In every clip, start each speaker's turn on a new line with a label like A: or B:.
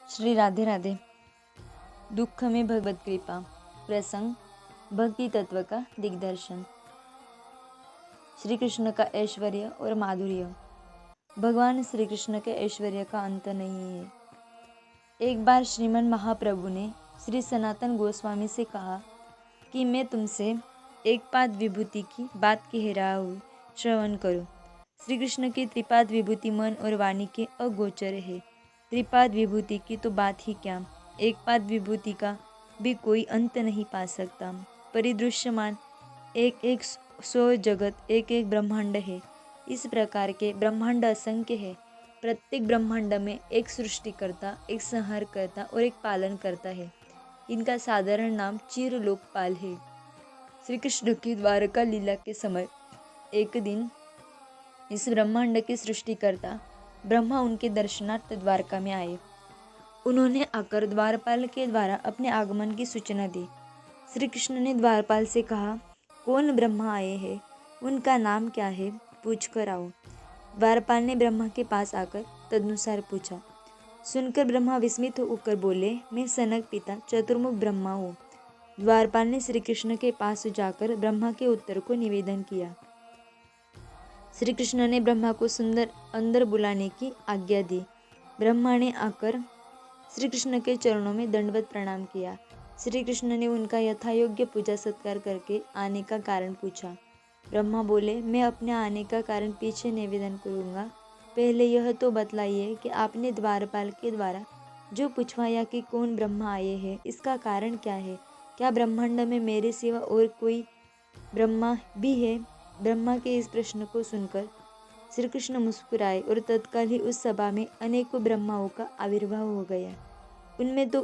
A: श्री राधे राधे। दुख में भगवत कृपा। प्रसंग भक्ति तत्व का दिग्दर्शन। श्री कृष्ण का ऐश्वर्य और माधुर्य। भगवान श्री कृष्ण के ऐश्वर्य का अंत नहीं है। एक बार श्रीमन महाप्रभु ने श्री सनातन गोस्वामी से कहा कि मैं तुमसे एक पाद विभूति की बात कह रहा हूँ, श्रवण करो। श्री कृष्ण की त्रिपाद विभूति मन और वाणी के अगोचर है। त्रिपाद विभूति की तो बात ही क्या, एक पाद विभूति का भी कोई अंत नहीं पा सकता। परिदृश्यमान एक एक सौ जगत, एक एक ब्रह्मांड है। इस प्रकार के ब्रह्मांड असंख्य है। प्रत्येक ब्रह्मांड में एक सृष्टिकर्ता, एक संहारकर्ता और एक पालन करता है। इनका साधारण नाम चिर लोकपाल है। श्री कृष्ण की द्वारका लीला के समय एक दिन इस ब्रह्मांड के सृष्टिकर्ता ब्रह्मा उनके दर्शनार्थ द्वारका में आए। उन्होंने आकर द्वारपाल के द्वारा अपने आगमन की सूचना दी। श्री कृष्ण ने द्वारपाल से कहा, कौन ब्रह्मा आए हैं, उनका नाम क्या है, पूछ कर आओ। द्वारपाल ने ब्रह्मा के पास आकर तदनुसार पूछा। सुनकर ब्रह्मा विस्मित होकर बोले, मैं सनक पिता चतुर्मुख ब्रह्मा हूँ। द्वारपाल ने श्री कृष्ण के पास जाकर ब्रह्मा के उत्तर को निवेदन किया। श्री कृष्ण ने ब्रह्मा को सुंदर अंदर बुलाने की आज्ञा दी। ब्रह्मा ने आकर श्री कृष्ण के चरणों में दंडवत प्रणाम किया। श्री कृष्ण ने उनका यथायोग्य पूजा सत्कार करके आने का कारण पूछा। ब्रह्मा बोले, मैं अपने आने का कारण पीछे निवेदन करूँगा। पहले यह तो बतलाइए कि आपने द्वारपाल के द्वारा जो पूछवाया कि कौन ब्रह्मा आए हैं, इसका कारण क्या है? क्या ब्रह्मांड में मेरे सिवा और कोई ब्रह्मा भी है? ब्रह्मा के इस प्रश्न को सुनकर श्री कृष्ण मुस्कुराए और तत्काल ही उस सभा में अनेकों ब्रह्माओं का आविर्भाव हो गया। उनमें तो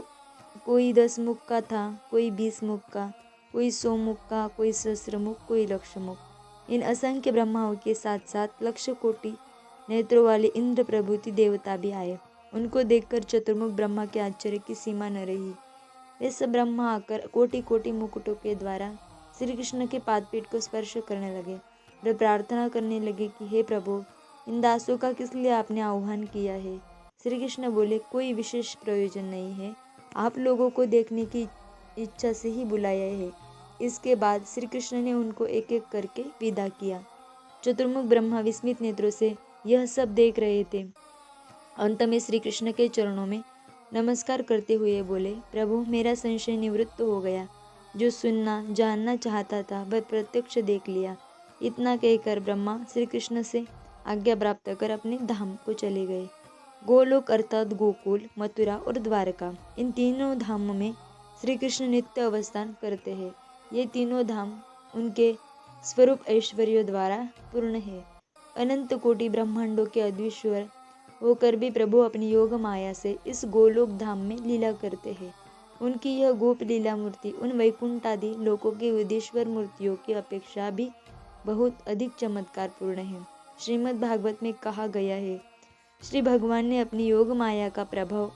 A: कोई 10 मुख का था, कोई 20 मुख का, कोई 100 मुख का, कोई सहस्र मुख, कोई लक्ष मुख। इन असंख्य ब्रह्माओं के साथ साथ लक्ष कोटि नेत्रों वाले इंद्र प्रभृति देवता भी आए। उनको देखकर चतुर्मुख ब्रह्मा के आश्चर्य की सीमा न रही। वे सब ब्रह्मा आकर कोटि कोटि मुकुटों के द्वारा श्री कृष्ण के पादपीठ को स्पर्श करने लगे। वे प्रार्थना करने लगे कि हे प्रभु, इन दासों का किस लिए आपने आह्वान किया है? श्री कृष्ण बोले, कोई विशेष प्रयोजन नहीं है, आप लोगों को देखने की इच्छा से ही बुलाया है। इसके बाद श्री कृष्ण ने उनको एक एक करके विदा किया। चतुर्मुख ब्रह्मा विस्मित नेत्रों से यह सब देख रहे थे। अंत में श्री कृष्ण के चरणों में नमस्कार करते हुए बोले, प्रभु, मेरा संशय निवृत्त हो गया। जो सुनना जानना चाहता था वह प्रत्यक्ष देख लिया। इतना कहकर ब्रह्मा श्री कृष्ण से आज्ञा प्राप्त कर अपने धाम को चले गए। गोलोक अर्थात गोकुल, मथुरा और द्वारका, इन तीनों धामों में श्री कृष्ण नित्य अवस्थान करते हैं। ये तीनों धाम उनके स्वरूप ऐश्वर्य द्वारा पूर्ण है। अनंत कोटि ब्रह्मांडों के अधीश्वर होकर भी प्रभु अपनी योग माया से इस गोलोक धाम में लीला करते हैं। उनकी यह गोप लीला मूर्ति उन वैकुंठादि लोकों की विदेश्वर मूर्तियों की अपेक्षा भी बहुत अधिक चमत्कारपूर्ण है। श्रीमद् भागवत में कहा गया है, श्री भगवान ने अपनी योग माया का प्रभाव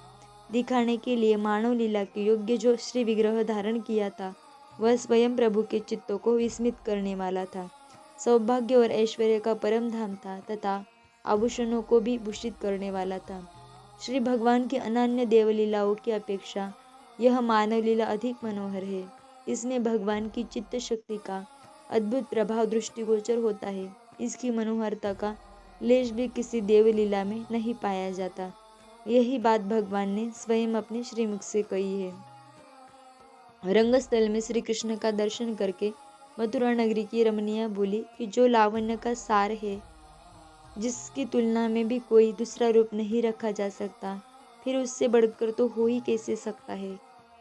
A: दिखाने के लिए मानव लीला के योग्य जो श्री विग्रह धारण किया था, वह स्वयं प्रभु के चित्तों को विस्मित करने वाला था। सौभाग्य और ऐश्वर्य का परम धाम था तथा आभूषणों को भी भूषित करने वाला था। श्री भगवान की अनन्य देवलीलाओं की अपेक्षा यह मानव लीला अधिक मनोहर है। इसमें भगवान की चित्त शक्ति का अद्भुत प्रभाव दृष्टिगोचर होता है। इसकी मनोहरता का लेश भी किसी देवलीला में नहीं पाया जाता। यही बात भगवान ने स्वयं अपने श्रीमुख से कही है। रंगस्थल में श्री कृष्ण का दर्शन करके मथुरा नगरी की रमणीय बोली कि जो लावण्य का सार है, जिसकी तुलना में भी कोई दूसरा रूप नहीं रखा जा सकता, फिर उससे बढ़कर तो हो ही कैसे सकता है।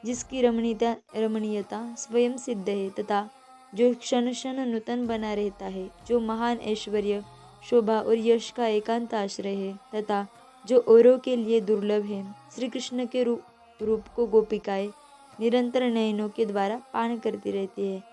A: जिसकी रमणीयता स्वयं सिद्ध है तथा जो क्षण क्षण नूतन बना रहता है, जो महान ऐश्वर्य, शोभा और यश का एकांत आश्रय है तथा जो औरों के लिए दुर्लभ है। श्री कृष्ण के रूप को गोपिकाएं निरंतर नयनों के द्वारा पान करती रहती है।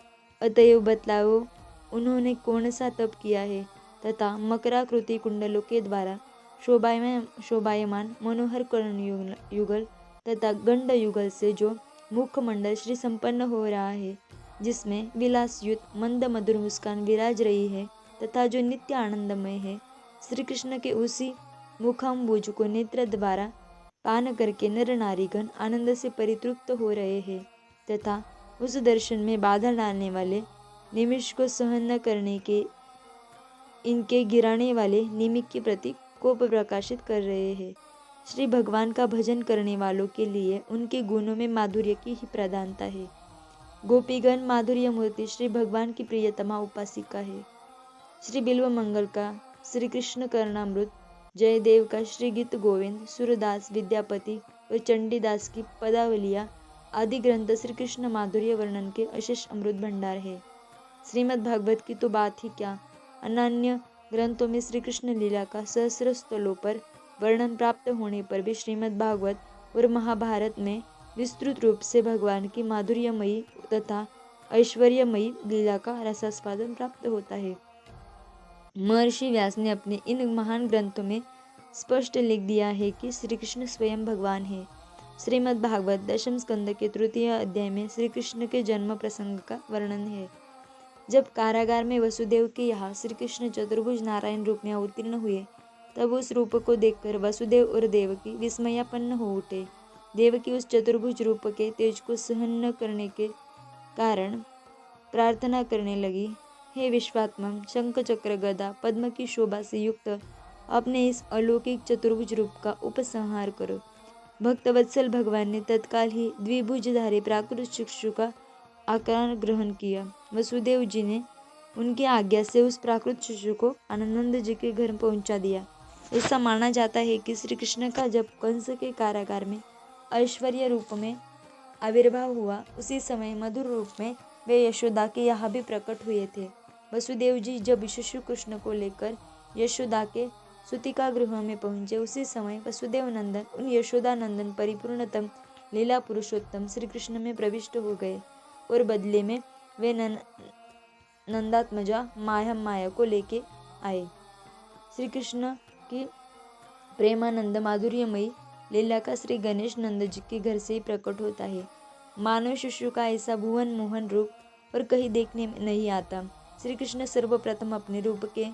A: अतएव बतलाओ, उन्होंने कौन सा तप किया है तथा मकराकृति कुंडलों के द्वारा शोभायमान मनोहर कर्ण युगल तथा गंड युगल से जो मुखमंडल श्री संपन्न हो रहा है, जिसमें विलासयुक्त मंद मधुर मुस्कान विराज रही है तथा जो नित्य आनंदमय है, श्री कृष्ण के उसी मुखाम्बुज को नेत्र द्वारा पान करके नर नारीगण आनंद से परितृप्त हो रहे हैं तथा उस दर्शन में बाधा डालने वाले निमिष को सहन न करने के इनके गिराने वाले निमिष के प्रति कोप प्रकाशित कर रहे हैं। श्री भगवान का भजन करने वालों के लिए उनके गुणों में माधुर्य की ही प्रधानता है। गोपीगण माधुर्य मूर्ति श्री भगवान की प्रियतमा उपासिका है। श्री बिल्व मंगल का श्री कृष्ण करणामृत, जयदेव का श्री गीत गोविंद, सूरदास, विद्यापति और चंडीदास की पदावलियाँ आदि ग्रंथ श्री कृष्ण माधुर्य वर्णन के अशेष अमृत भंडार है। श्रीमद् भागवत की तो बात ही क्या, अन्य ग्रंथों में श्री कृष्ण लीला का सहस्र स्थलों पर वर्णन प्राप्त होने पर भी श्रीमद् भागवत और महाभारत में विस्तृत रूप से भगवान की माधुर्यमयी तथा ऐश्वर्यमयी लीला का रसास्वादन प्राप्त होता है। महर्षि व्यास ने अपने इन महान ग्रंथों में स्पष्ट लिख दिया है कि श्री कृष्ण स्वयं भगवान है। श्रीमद् भागवत दशम स्कंद के तृतीय अध्याय में श्री कृष्ण के जन्म प्रसंग का वर्णन है। जब कारागार में वसुदेव के यहाँ श्री कृष्ण चतुर्भुज नारायण रूप में अवतीर्ण हुए, तब उस रूप को देखकर वसुदेव और देवकी विस्मयापन्न हो उठे। देवकी उस चतुर्भुज रूप के तेज को सहन न करने के कारण प्रार्थना करने लगी, हे विश्वात्मन, शंख चक्र गदा पद्म की शोभा से युक्त अपने इस अलौकिक चतुर्भुज रूप का उपसंहार करो। भक्तवत्सल भगवान ने तत्काल ही द्विभुजधारी प्राकृत चक्षु का आकार ग्रहण किया। वसुदेव जी ने उनकी आज्ञा से उस प्राकृत शिशु को आनंद जी के घर पहुंचा दिया। ऐसा माना जाता है कि श्री कृष्ण का जब कंस के कारागार में ऐश्वर्य रूप में आविर्भाव हुआ, उसी समय मधुर रूप में वे यशोदा के यहाँ भी प्रकट हुए थे। वसुदेव जी जब शिशु कृष्ण को लेकर यशोदा के सुतिका गृह में पहुंचे, उसी समय वसुदेव नंदन उन यशोदा नंदन परिपूर्णतम लीला पुरुषोत्तम श्री कृष्ण में प्रविष्ट हो गए और बदले में वे नंदात्मजा माया को लेके आए। श्री कृष्ण की प्रेमानंद माधुर्यमयी लीला का श्री गणेश नंद जी के घर से ही प्रकट होता है। मानव शिशु का ऐसा भुवन मोहन रूप और कहीं देखने में नहीं आता। श्री कृष्ण सर्वप्रथम अपने रूप के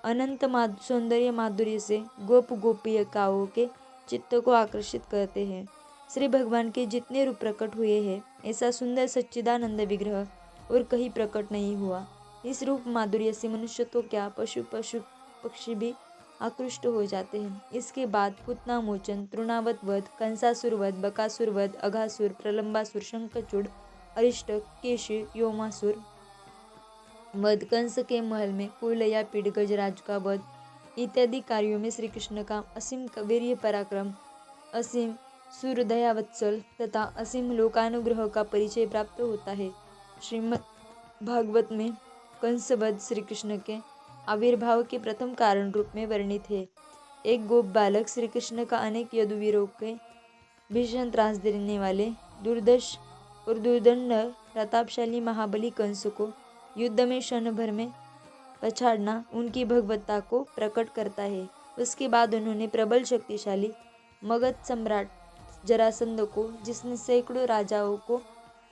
A: अनंत सौंदर्य माधुर्य से गोप गोपिकाओं के चित्त को आकर्षित करते हैं। श्री भगवान के जितने रूप प्रकट हुए हैं, ऐसा सुंदर सच्चिदानंद विग्रह और कहीं प्रकट नहीं हुआ। इस रूप माधुर्य से मनुष्य तो क्या, पशु पक्षी भी आकृष्ट हो जाते हैं। इसके बाद पुतना मोचन, तृणावत वध, कंसासुर वध, बकासुर वध, अघासुर, प्रलंबासुर, शंखचूड़, अरिष्टक, केशी, योमासुर वध, कंस के महल में कुलया पीड़ गजराज का वध इत्यादि कार्यों में श्री कृष्ण का असीम वीर्य पराक्रम, असीम सूर्यदयावत्सल तथा असीम लोकानुग्रह का परिचय प्राप्त होता है। श्रीमद् भागवत में कंसवध श्री कृष्ण के आविर्भाव के प्रथम कारण रूप में वर्णित है। एक गोप बालक श्री कृष्ण का अनेक यदुवीरों के भीषण त्रास देने वाले दुर्दश और दुर्दंड प्रतापशाली महाबली कंस को युद्ध में क्षण भर में पछाड़ना उनकी भगवत्ता को प्रकट करता है। उसके बाद उन्होंने प्रबल शक्तिशाली मगध सम्राट जरासंध को, जिसने सैकड़ों राजाओं को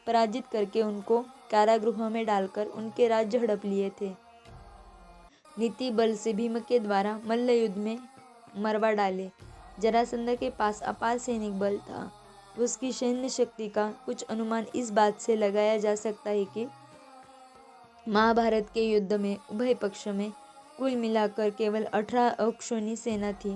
A: पराजित करके उनको कारागृह में डालकर उनके राज्य हड़प लिए थे, नीति बल से भीम के द्वारा मल्ल युद्ध में मरवा डाले। जरासंध के पास अपार सैनिक बल था। उसकी सैन्य शक्ति का कुछ अनुमान इस बात से लगाया जा सकता है कि महाभारत के युद्ध में उभय पक्ष में कुल मिलाकर केवल 18 अक्षौणी सेना थी,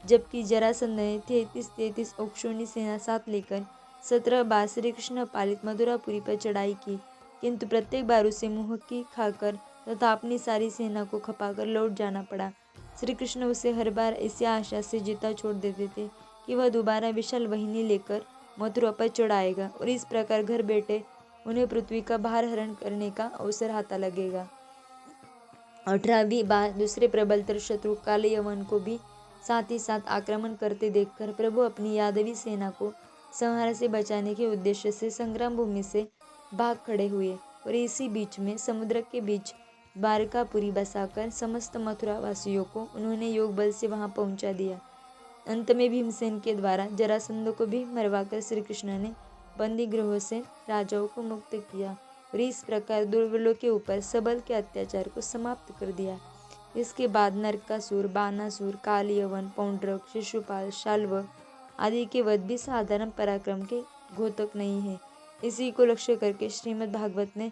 A: जबकि जरासंध ने 33 अक्षौणी सेना साथ लेकर 17 बार श्री कृष्ण पालित मथुरापुरी पर चढ़ाई की, किंतु प्रत्येक बार उसे मुहक्की खाकर तथा अपनी सारी सेना को खपाकर लौट जाना पड़ा। श्री कृष्ण उसे हर बार इसी आशा से जीता छोड़ देते थे कि वह दोबारा विशाल वाहिनी लेकर मथुरा पर चढ़ाएगा और इस प्रकार घर बैठे उन्हें पृथ्वी का भार हरण करने का अवसर हाथा लगेगा। 18वीं बार दूसरे प्रबलतर शत्रु काले यवन को भी साथ ही साथ आक्रमण करते देखकर प्रभु अपनी यादवी सेना को संहार से बचाने के उद्देश्य से संग्राम भूमि से भाग खड़े हुए और इसी बीच में समुद्र के बीच द्वारकापुरी बसाकर समस्त मथुरा वासियों को उन्होंने योग बल से वहां पहुंचा दिया। अंत में भीमसेन के द्वारा जरासंध को भी मरवाकर श्री कृष्ण ने बंदी गृहों से राजाओं को मुक्त किया और इस प्रकार दुर्बलों के ऊपर सबल के अत्याचार को समाप्त कर दिया। इसके बाद नरकासुर, बानासुर, काल यवन, पौंड्रक, शिशुपाल, शाल्व आदि के वध भी साधारण पराक्रम के घोतक नहीं है। इसी को लक्ष्य करके श्रीमद् भागवत में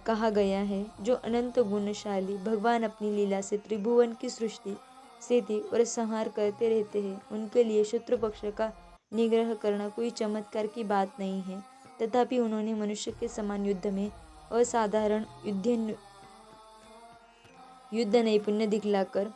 A: कहा गया है, जो अनंत गुणशाली भगवान अपनी लीला से त्रिभुवन की सृष्टि, स्थिति और संहार करते रहते हैं, उनके लिए शत्रु पक्ष का निग्रह करना कोई चमत्कार की बात नहीं है। तथापि उन्होंने मनुष्य के समान युद्ध में असाधारण युद्ध नैपुण्य दिखलाकर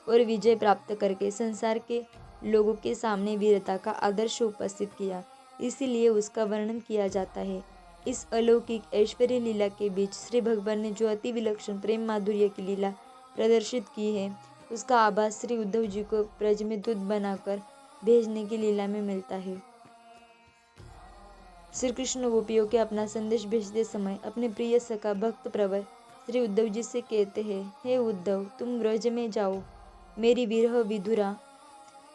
A: और विजय प्राप्त करके संसार के लोगों के सामने वीरता का आदर्श उपस्थित किया। इसीलिए उसका वर्णन किया जाता है। इस अलौकिक ऐश्वर्य लीला के बीच श्री भगवान ने जो अति विलक्षण प्रेम माधुर्य की लीला प्रदर्शित की है, उसका आभास श्री उद्धव जी को ब्रज में दूत बनाकर भेजने की लीला में मिलता है। श्री कृष्ण गोपियों के अपना संदेश भेजते समय अपने प्रिय सखा भक्त प्रवर श्री उद्धव जी से कहते हैं, हे उद्धव, तुम ब्रज में जाओ। मेरी विरह विधुरा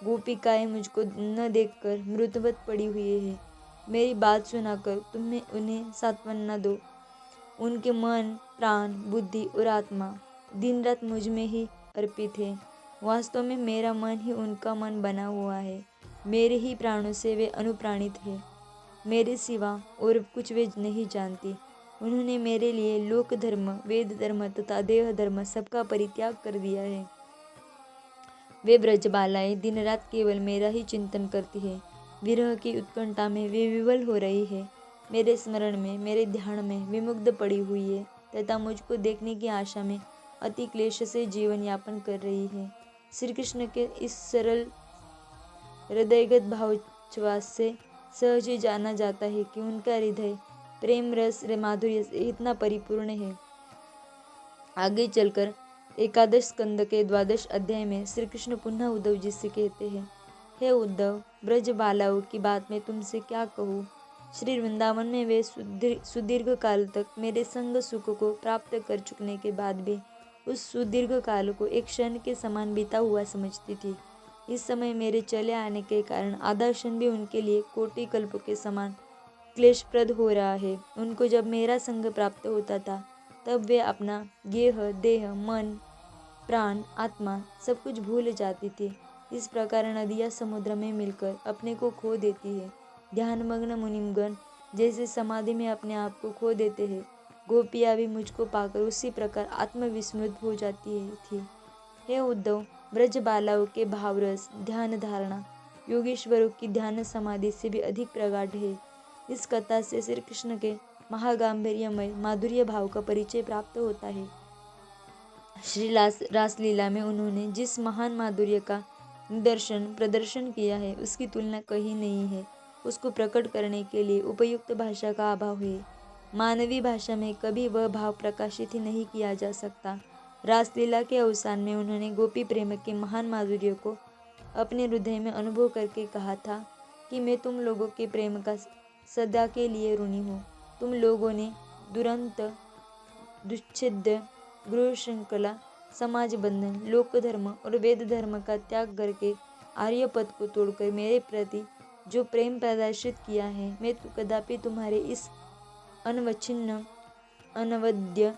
A: गोपिकाएं मुझको न देखकर मृतवत पड़ी हुई है। मेरी बात सुनाकर तुम्हें उन्हें सांत्वना दो। उनके मन, प्राण, बुद्धि और आत्मा दिन रात मुझ में ही अर्पित है। वास्तव में मेरा मन ही उनका मन बना हुआ है। मेरे ही प्राणों से वे अनुप्राणित है। मेरे सिवा और कुछ वे नहीं जानती। उन्होंने मेरे लिए लोक धर्म, वेद धर्म तथा देह धर्म सबका परित्याग कर दिया है। वे ब्रजबालाएं दिन रात केवल मेरा ही चिंतन करती है। विरह की उत्कंठा में वे विवल हो रही है। मेरे स्मरण में, मेरे ध्यान में विमुग्ध पड़ी हुई है तथा मुझको देखने की आशा में अति क्लेश से जीवन यापन कर रही है। श्री कृष्ण के इस सरल हृदयगत भावोच्छ्वास से सहज ही जाना जाता है कि उनका हृदय प्रेम रस माधुर्य से इतना परिपूर्ण है। आगे चलकर एकादश स्कंद के 12 अध्याय में श्री कृष्ण पुनः उद्धव जी से कहते हैं, हे उद्धव, ब्रज बालाओं की बात मैं तुमसे क्या कहूँ। श्री वृंदावन में वे सुदीर्घ काल तक मेरे संग सुख को प्राप्त कर चुकने के बाद भी उस सुदीर्घ काल को एक क्षण के समान बीता हुआ समझती थी। इस समय मेरे चले आने के कारण आधा क्षण भी उनके लिए कोटि कल्प के समान क्लेशप्रद हो रहा है। उनको जब मेरा संग प्राप्त होता था, तब वे अपना गेह, देह, मन, प्राण, आत्मा सब कुछ भूल जाती थी। इस प्रकार नदियाँ समुद्र में मिलकर अपने को खो देती है। ध्यानमग्न मुनिमगण जैसे समाधि में अपने आप को खो देते हैं, गोपियाँ भी मुझको पाकर उसी प्रकार आत्मविस्मृत हो जाती थी। हे उद्धव, ब्रज बालाओं के भावरस, ध्यान धारणा योगेश्वरों की ध्यान समाधि से भी अधिक प्रगाढ़ है। इस कथा से श्री कृष्ण के महागांभीर्यमय माधुर्य भाव का परिचय प्राप्त होता है। श्री रासलीला में उन्होंने जिस महान माधुर्य का प्रदर्शन किया है, उसकी तुलना कहीं नहीं है। उसको प्रकट करने के लिए उपयुक्त भाषा का अभाव है। मानवी भाषा में कभी वह भाव प्रकाशित ही नहीं किया जा सकता। रासलीला के अवसान में उन्होंने गोपी प्रेम के महान माधुर्य को अपने हृदय में अनुभव करके कहा था कि मैं तुम लोगों के प्रेम का सदा के लिए ऋणी हूँ। तुम लोगों ने दुरंत, दुच्छेद्य, गृह श्रृंखला, समाज बंधन, लोक धर्म और वेद धर्म का त्याग करके आर्यपद को तोड़कर मेरे प्रति जो प्रेम प्रदर्शित किया है, मैं कदापि तुम्हारे इस अनवच्छिन्न, अनवद्य,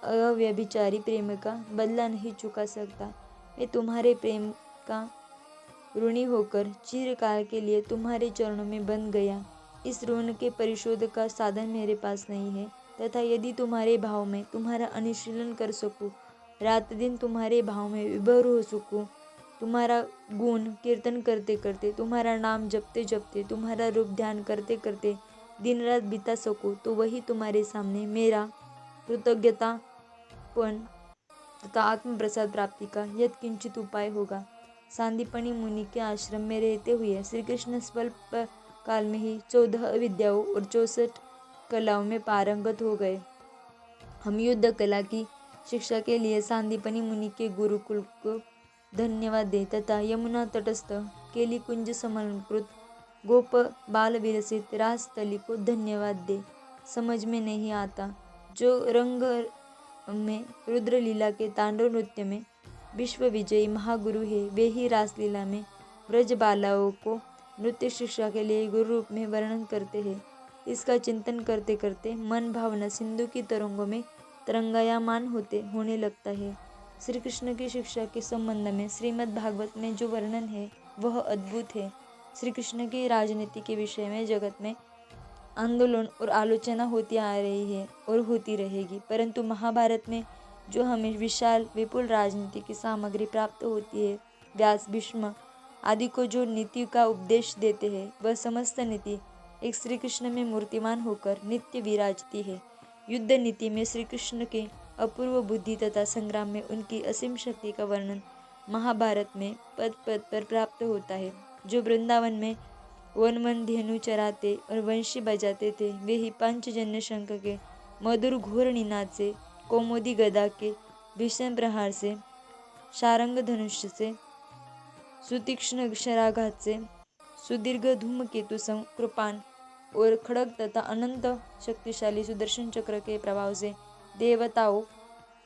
A: अव्यभिचारी प्रेम का बदला नहीं चुका सकता। मैं तुम्हारे प्रेम का ऋणी होकर चिरकाल के लिए तुम्हारे चरणों में बंध गया। इस ऋण के परिशोध का साधन मेरे पास नहीं है, तथा यदि तुम्हारे भाव में तुम्हारा अनुशीलन कर सकूं, रात दिन तुम्हारे भाव में विभोर हो सकूं, तुम्हारा गुण कीर्तन करते करते, तुम्हारा नाम जपते जपते, तुम्हारा रूप ध्यान करते करते दिन रात बिता सकूं, तो वही तुम्हारे सामने मेरा कृतज्ञतापन तथा आत्म प्रसाद प्राप्ति का यत्किंचित उपाय होगा। सांदीपनी मुनि के आश्रम में रहते हुए श्री कृष्ण स्वल्प काल में ही 14 विद्याओं और 64 कलाओं में पारंगत हो गए। हम युद्ध कला की शिक्षा के लिए सांदीपनी मुनि के गुरुकुल को धन्यवाद दे तथा यमुना तटस्थ केली कुंज समलंकृत गोप बाल विलसित रासस्थली को धन्यवाद दे। समझ में नहीं आता, जो रंग में रुद्रलीला के तांडव नृत्य में विश्व विजयी महागुरु है, वे ही रासलीला में ब्रज बालाओं को नृत्य शिक्षा के लिए गुरु रूप में वर्णन करते हैं। इसका चिंतन करते करते मन भावना सिंधु की तरंगों में तरंगायमान होने लगता है। श्री कृष्ण की शिक्षा के संबंध में श्रीमद् भागवत में जो वर्णन है, वह अद्भुत है। श्री कृष्ण की राजनीति के विषय में जगत में आंदोलन और आलोचना होती आ रही है और होती रहेगी, परंतु महाभारत में जो हमें विशाल विपुल राजनीति की सामग्री प्राप्त होती है, व्यास, भीष्म आदि को जो नीति का उपदेश देते हैं, वह समस्त नीति एक श्री कृष्ण में मूर्तिमान होकर नित्य विराजती है। युद्ध नीति में श्री कृष्ण की अपूर्व बुद्धि तथा संग्राम में उनकी असीम शक्ति का वर्णन महाभारत में पद पद पर प्राप्त होता है। जो वृंदावन में वन वन धेनु चराते और वंशी बजाते थे, वे ही पांचजन्य शंख के मधुर घोर निनाद से, कौमुदी गदा के भीषण प्रहार से, शारंग धनुष से, सुतीक्ष्ण शराघात से, सुदीर्घ धूमकेतु सम कृपान और खड़ग तथा अनंत शक्तिशाली सुदर्शन चक्र के प्रभाव से देवताओं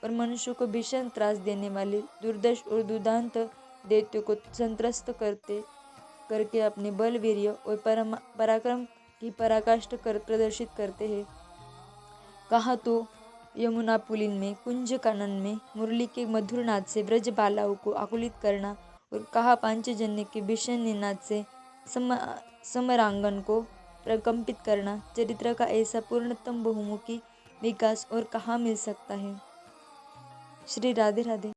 A: और मनुष्यों को भीषण त्रास देने वाले दुर्दश और दुर्दांत दैत्यों को संत्रस्त करके अपने बल, वीर्य और पराक्रम की पराकाष्ठा कर प्रदर्शित करते हैं। कहा तो यमुना पुलिन में, कुंज कानन में मुरली के मधुर नाद से ब्रज बालाओं को आकुलित करना, और कहा पांचजन्य के भीषण निनाद से समरांगन को प्रकंपित करना। चरित्र का ऐसा पूर्णतम बहुमुखी विकास और कहाँ मिल सकता है। श्री राधे राधे।